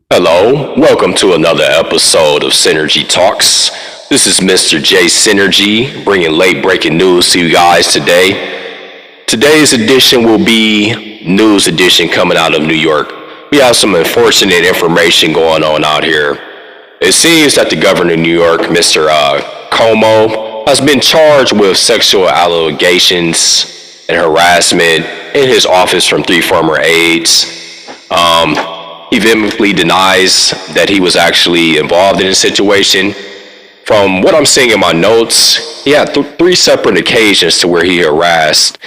Hello, welcome to another episode of Synergy Talks. This is Mr. J Synergy bringing late breaking news to you guys today. Today's edition will be news edition coming out of New York. We have some unfortunate information going on out here. It seems that the governor of New York, Mr. Cuomo, has been charged with sexual allegations and harassment in his office from 3 former aides. He vehemently denies that he was actually involved in the situation. From what I'm seeing in my notes, he had 3 separate occasions to where he harassed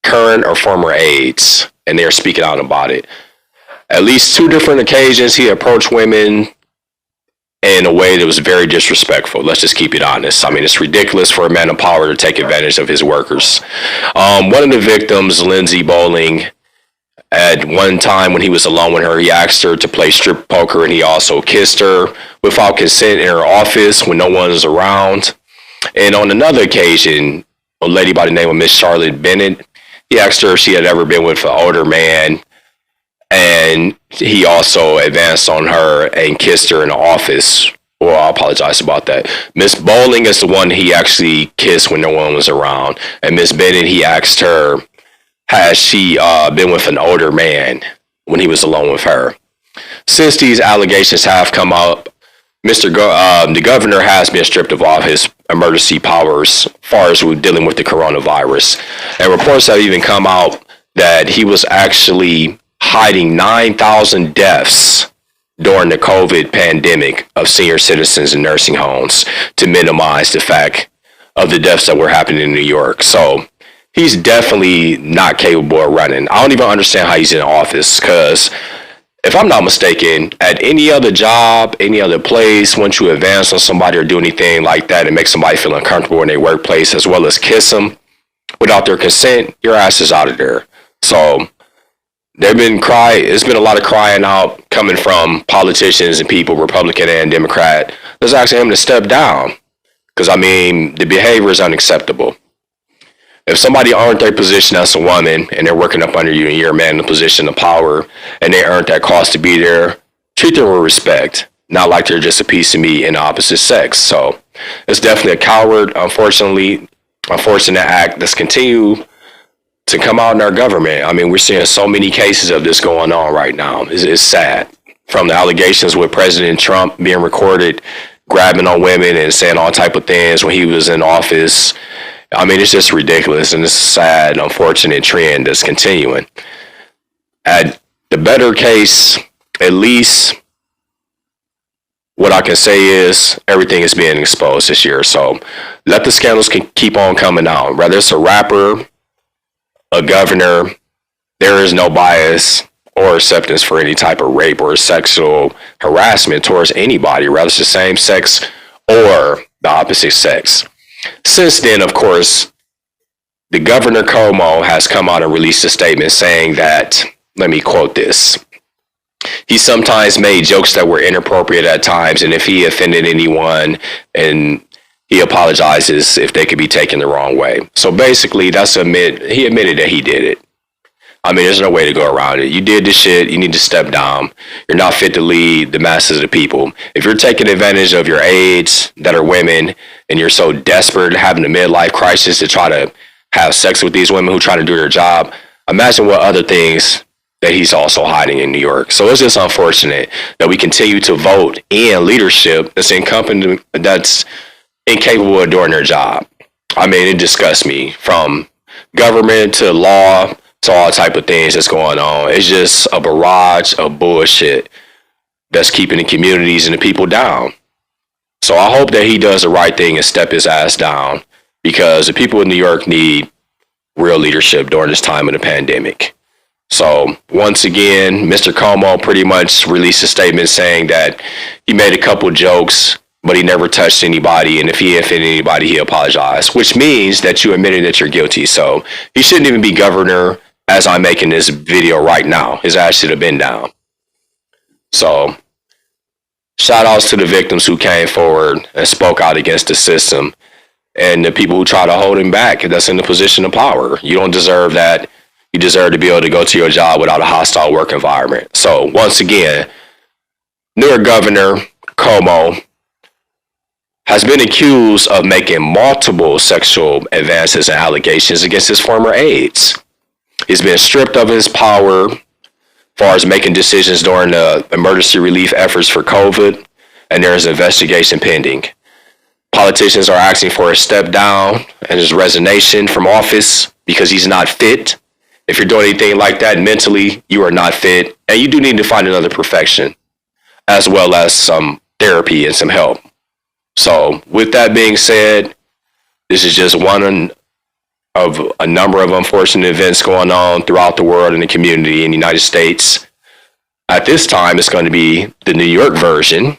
current or former aides, and they're speaking out about it. At least 2 different occasions he approached women in a way that was very disrespectful. Let's just keep it honest. I mean, it's ridiculous for a man of power to take advantage of his workers. One of the victims, Lindsay Bowling, at one time when he was alone with her, he asked her to play strip poker, and he also kissed her without consent in her office when no one was around. And on another occasion, a lady by the name of Miss Charlotte Bennett, he asked her if she had ever been with an older man, and he also advanced on her and kissed her in the office. Well, I apologize about that. Miss Bowling is the one he actually kissed when no one was around. And Miss Bennett, he asked her, has she been with an older man when he was alone with her? Since these allegations have come up, the governor has been stripped of all his emergency powers as far as dealing with the coronavirus. And reports have even come out that he was actually hiding 9,000 deaths during the COVID pandemic of senior citizens in nursing homes to minimize the fact of the deaths that were happening in New York. So he's definitely not capable of running. I don't even understand how he's in office, because if I'm not mistaken, at any other job, any other place, once you advance on somebody or do anything like that and make somebody feel uncomfortable in their workplace, as well as kiss them without their consent, your ass is out of there. So it's been a lot of crying out coming from politicians and people, Republican and Democrat, that's asking him to step down, because I mean, the behavior is unacceptable. If somebody earned their position as a woman and they're working up under you and you're a man in a position of power and they earned that cost to be there, treat them with respect, not like they're just a piece of meat in the opposite sex. So it's definitely a unfortunate act that's continued to come out in our government. I mean, we're seeing so many cases of this going on right now. It's sad. From the allegations with President Trump being recorded, grabbing on women and saying all type of things when he was in office. I mean, it's just ridiculous, and it's a sad, unfortunate trend that's continuing. At the better case, at least what I can say is everything is being exposed this year. So let the scandals keep on coming out. Whether it's a rapper, a governor, there is no bias or acceptance for any type of rape or sexual harassment towards anybody, whether it's the same sex or the opposite sex. Since then, of course, the Governor Cuomo has come out and released a statement saying that, let me quote this, he sometimes made jokes that were inappropriate at times, and if he offended anyone, and he apologizes if they could be taken the wrong way. So basically, he admitted that he did it. I mean, there's no way to go around it. You did this shit. You need to step down. You're not fit to lead the masses of the people. If you're taking advantage of your aides that are women and you're so desperate, having a midlife crisis to try to have sex with these women who try to do their job, imagine what other things that he's also hiding in New York. So it's just unfortunate that we continue to vote in leadership that's incapable of doing their job. I mean, it disgusts me, from government to law to all type of things that's going on. It's just a barrage of bullshit that's keeping the communities and the people down. So I hope that he does the right thing and step his ass down, because the people in New York need real leadership during this time of the pandemic. So once again, Mr. Cuomo pretty much released a statement saying that he made a couple jokes, but he never touched anybody, and if he offended anybody, he apologized, which means that you admitted that you're guilty. So he shouldn't even be governor as I'm making this video right now. His ass should have been down. So Shout outs to the victims who came forward and spoke out against the system and the people who try to hold him back that's in the position of power. You don't deserve that. You deserve to be able to go to your job without a hostile work environment. So once again, New York Governor Cuomo has been accused of making multiple sexual advances and allegations against his former aides. He's been stripped of his power as far as making decisions during the emergency relief efforts for COVID, and there is an investigation pending. Politicians are asking for a step down and his resignation from office because he's not fit. If you're doing anything like that mentally, you are not fit, and you do need to find another profession, as well as some therapy and some help. So with that being said, this is just one of a number of unfortunate events going on throughout the world and the community in the United States. At this time, it's going to be the New York version.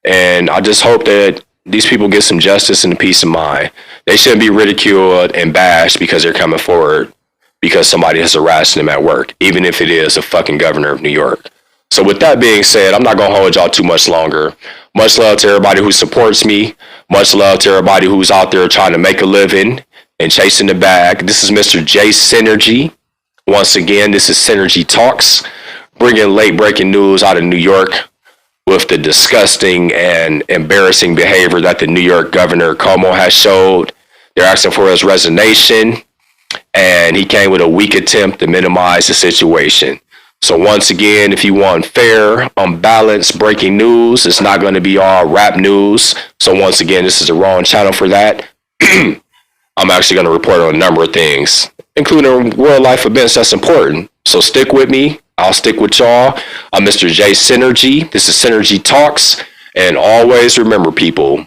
And I just hope that these people get some justice and peace of mind. They shouldn't be ridiculed and bashed because they're coming forward because somebody has harassed them at work, even if it is a fucking governor of New York. So with that being said, I'm not going to hold y'all too much longer. Much love to everybody who supports me. Much love to everybody who's out there trying to make a living and chasing the bag. This is Mr. J Synergy. Once again, this is Synergy Talks, bringing late breaking news out of New York with the disgusting and embarrassing behavior that the New York Governor Cuomo has showed. They're asking for his resignation, and he came with a weak attempt to minimize the situation. So once again, if you want fair, unbalanced breaking news, it's not going to be all rap news. So once again, this is the wrong channel for that. I'm actually going to report on a number of things, including real life events that's important. So stick with me. I'll stick with y'all. I'm Mr. J Synergy. This is Synergy Talks. And always remember, people,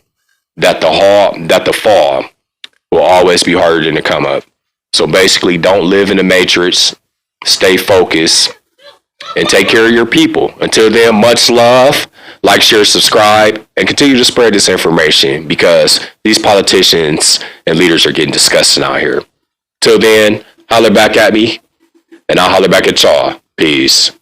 that the fall will always be harder than the come up. So basically, don't live in the matrix. Stay focused. And take care of your people. Until then, much love. Like, share, subscribe, and continue to spread this information because these politicians and leaders are getting disgusting out here. Till then, holler back at me, and I'll holler back at y'all. Peace.